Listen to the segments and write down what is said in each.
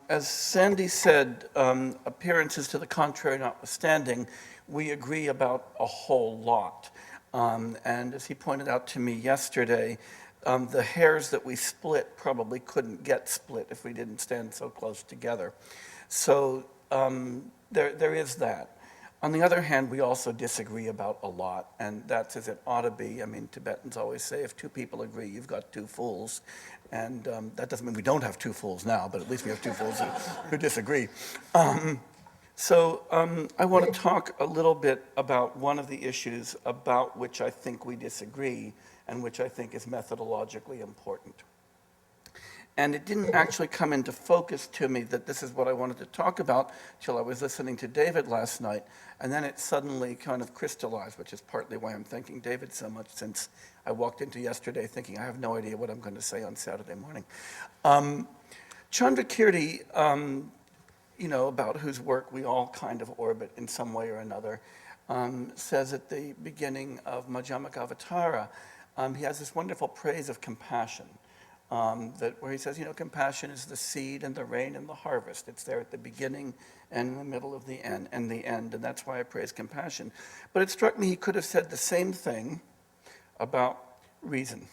As Sandy said, appearances to the contrary notwithstanding, we agree about a whole lot. And as he pointed out to me yesterday, the hairs that we split probably couldn't get split if we didn't stand so close together. So there is that. On the other hand, we also disagree about a lot, and that's as it ought to be. I mean, Tibetans always say, if two people agree, you've got two fools. And that doesn't mean we don't have two fools now, but at least we have two fools who disagree. So I want to talk a little bit about one of the issues about which I think we disagree and which I think is methodologically important. And it didn't actually come into focus to me that this is what I wanted to talk about till I was listening to David last night. And then it suddenly kind of crystallized, which is partly why I'm thanking David so much, since I walked into yesterday thinking I have no idea what I'm going to say on Saturday morning. Chandrakirti, about whose work we all kind of orbit in some way or another, says at the beginning of Madhyamaka Avatara, he has this wonderful praise of compassion. Where he says, compassion is the seed and the rain and the harvest. It's there at the beginning and in the middle of the end, and that's why I praise compassion. But it struck me he could have said the same thing about reason.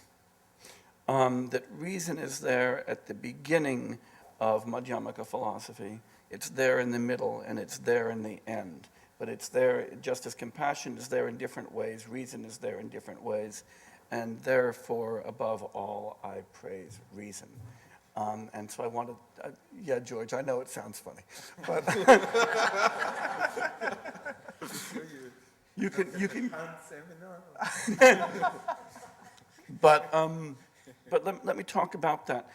That reason is there at the beginning of Madhyamaka philosophy. It's there in the middle, and it's there in the end. But it's there, just as compassion is there in different ways, reason is there in different ways. And therefore, above all, I praise reason. And so I wanted, yeah, George, I know it sounds funny, but you can. But let me talk about that.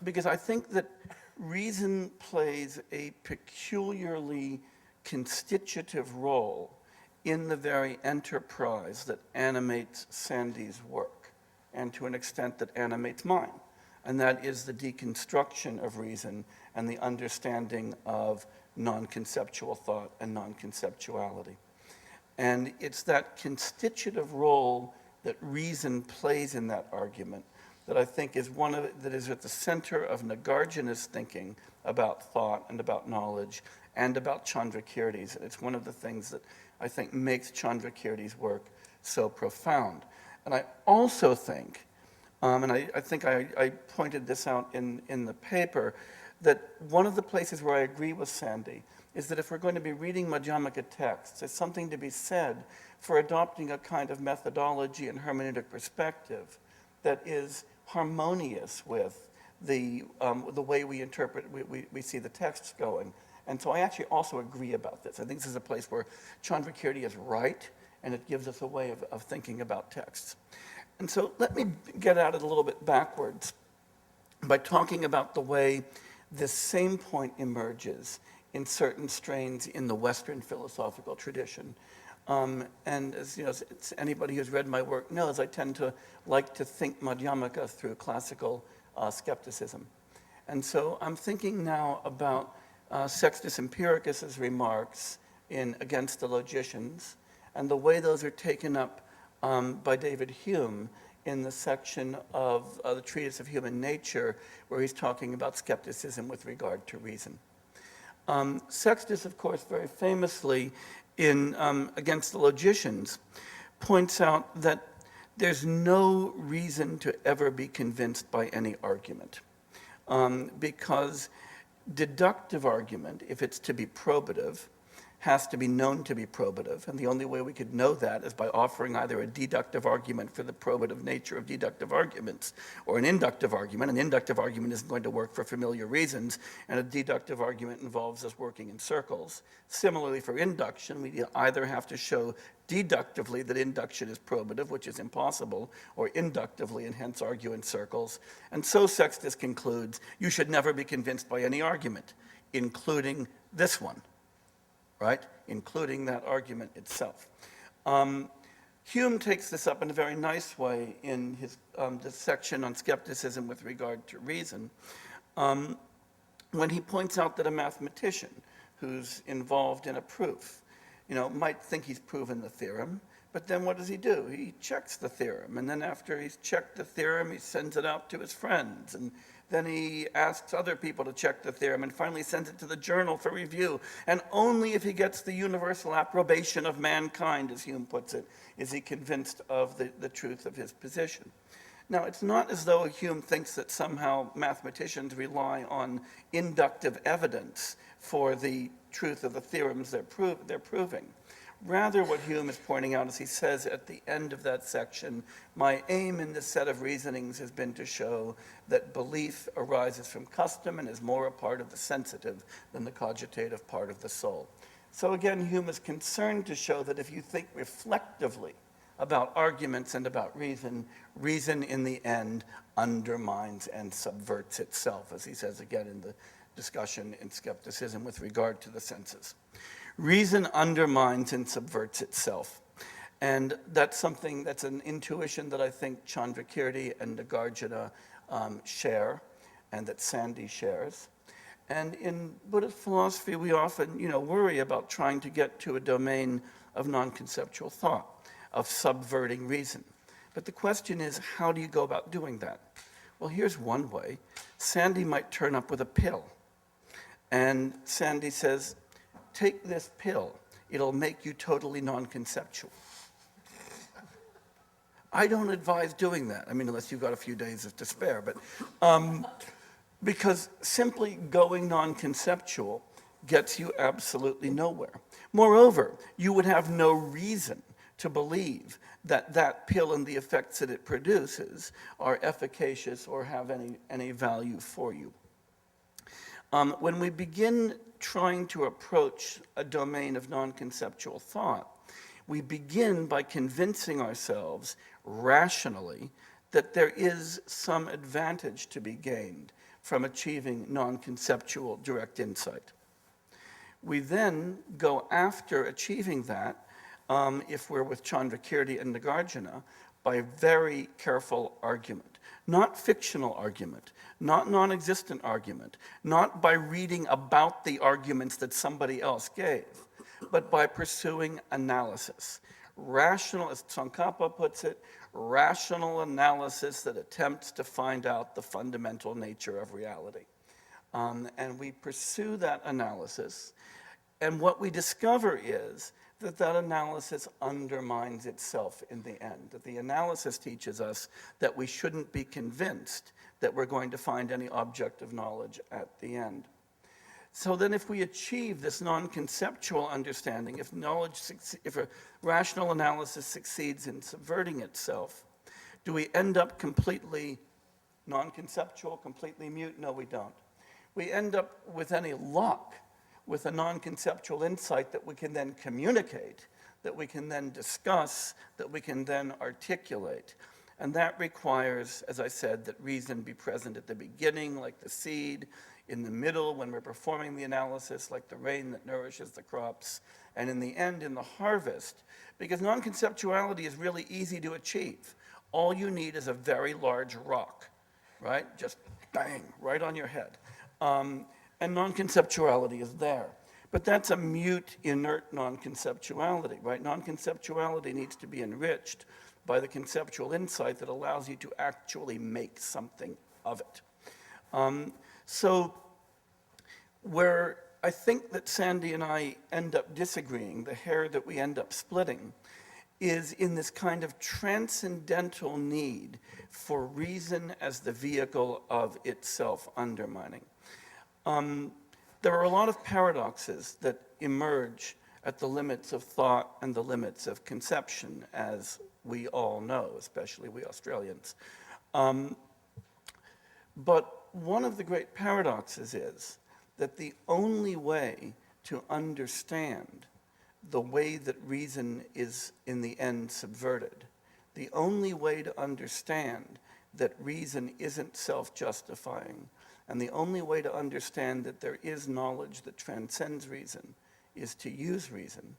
Because I think that reason plays a peculiarly constitutive role in the very enterprise that animates Sandy's work, and to an extent that animates mine. And that is the deconstruction of reason and the understanding of non-conceptual thought and non-conceptuality. And it's that constitutive role that reason plays in that argument that I think is that is at the center of Nagarjuna's thinking about thought and about knowledge and about Chandrakirti's. And it's one of the things that I think makes Chandrakirti's work so profound. And I also think, and I think I pointed this out in the paper, that one of the places where I agree with Sandy is that if we're going to be reading Madhyamaka texts, there's something to be said for adopting a kind of methodology and hermeneutic perspective that is harmonious with the way we interpret, we see the texts going. And so I actually also agree about this. I think this is a place where Chandrakirti is right, and it gives us a way of thinking about texts. And so let me get at it a little bit backwards by talking about the way this same point emerges in certain strains in the Western philosophical tradition. And as anybody who's read my work knows, I tend to like to think Madhyamaka through classical skepticism. And so I'm thinking now about Sextus Empiricus's remarks in Against the Logicians, and the way those are taken up by David Hume in the section of the Treatise of Human Nature, where he's talking about skepticism with regard to reason. Sextus, of course, very famously in Against the Logicians, points out that there's no reason to ever be convinced by any argument, because deductive argument, if it's to be probative, has to be known to be probative. And the only way we could know that is by offering either a deductive argument for the probative nature of deductive arguments or an inductive argument. An inductive argument isn't going to work for familiar reasons, and a deductive argument involves us working in circles. Similarly, for induction, we either have to show deductively that induction is probative, which is impossible, or inductively, and hence argue in circles. And so Sextus concludes, you should never be convinced by any argument, including this one, right? Including that argument itself. Hume takes this up in a very nice way in his this section on skepticism with regard to reason, when he points out that a mathematician who's involved in a proof, might think he's proven the theorem, But then what does he do? He checks the theorem, and then after he's checked the theorem, he sends it out to his friends, and then he asks other people to check the theorem, and finally sends it to the journal for review. And only if he gets the universal approbation of mankind, as Hume puts it, is he convinced of the truth of his position. Now, it's not as though Hume thinks that somehow mathematicians rely on inductive evidence for the truth of the theorems they're proving. Rather, what Hume is pointing out, as he says at the end of that section, my aim in this set of reasonings has been to show that belief arises from custom and is more a part of the sensitive than the cogitative part of the soul. So again, Hume is concerned to show that if you think reflectively about arguments and about reason, reason in the end undermines and subverts itself, as he says again in the discussion in Skepticism with regard to the senses. Reason undermines and subverts itself. And that's an intuition that I think Chandrakirti and Nagarjuna share, and that Sandy shares. And in Buddhist philosophy, we often, worry about trying to get to a domain of non-conceptual thought, of subverting reason. But the question is, how do you go about doing that? Well, here's one way. Sandy might turn up with a pill. And Sandy says, take this pill. It'll make you totally non-conceptual. I don't advise doing that. I mean, unless you've got a few days to spare. But because simply going non-conceptual gets you absolutely nowhere. Moreover, you would have no reason to believe that that pill and the effects that it produces are efficacious or have any value for you. When we begin trying to approach a domain of non-conceptual thought, we begin by convincing ourselves rationally that there is some advantage to be gained from achieving non-conceptual direct insight. We then go after achieving that, if we're with Chandrakirti and Nagarjuna, by very careful argument. Not fictional argument, not non-existent argument, not by reading about the arguments that somebody else gave, but by pursuing analysis. Rational, as Tsongkhapa puts it, rational analysis that attempts to find out the fundamental nature of reality. And we pursue that analysis, and what we discover is that analysis undermines itself in the end. That the analysis teaches us that we shouldn't be convinced that we're going to find any objective knowledge at the end. So then if we achieve this non-conceptual understanding, if a rational analysis succeeds in subverting itself, do we end up completely non-conceptual, completely mute? No, we don't. We end up with any luck with a non-conceptual insight that we can then communicate, that we can then discuss, that we can then articulate. And that requires, as I said, that reason be present at the beginning, like the seed, in the middle, when we're performing the analysis, like the rain that nourishes the crops, and in the end, in the harvest, because non-conceptuality is really easy to achieve. All you need is a very large rock, right? Just bang, right on your head. And non-conceptuality is there. But that's a mute, inert non-conceptuality, right? Non-conceptuality needs to be enriched by the conceptual insight that allows you to actually make something of it. So where I think that Sandy and I end up disagreeing, the hair that we end up splitting, is in this kind of transcendental need for reason as the vehicle of itself undermining. There are a lot of paradoxes that emerge at the limits of thought and the limits of conception, as we all know, especially we Australians. But one of the great paradoxes is that the only way to understand the way that reason is in the end subverted, the only way to understand that reason isn't self-justifying, and the only way to understand that there is knowledge that transcends reason is to use reason.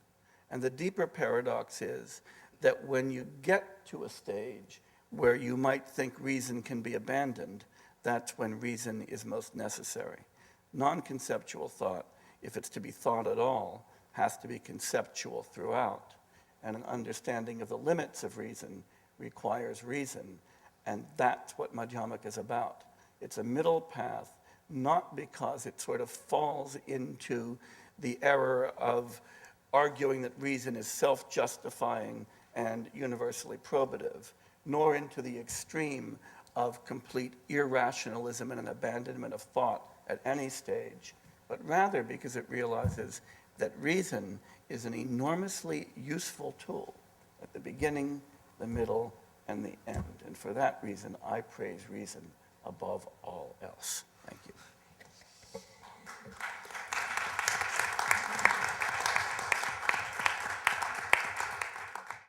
And the deeper paradox is that when you get to a stage where you might think reason can be abandoned, that's when reason is most necessary. Non-conceptual thought, if it's to be thought at all, has to be conceptual throughout. and an understanding of the limits of reason requires reason. And that's what Madhyamaka is about. It's a middle path, not because it sort of falls into the error of arguing that reason is self-justifying and universally probative, nor into the extreme of complete irrationalism and an abandonment of thought at any stage, but rather because it realizes that reason is an enormously useful tool at the beginning, the middle, and the end. And for that reason, I praise reason above all else. Thank you.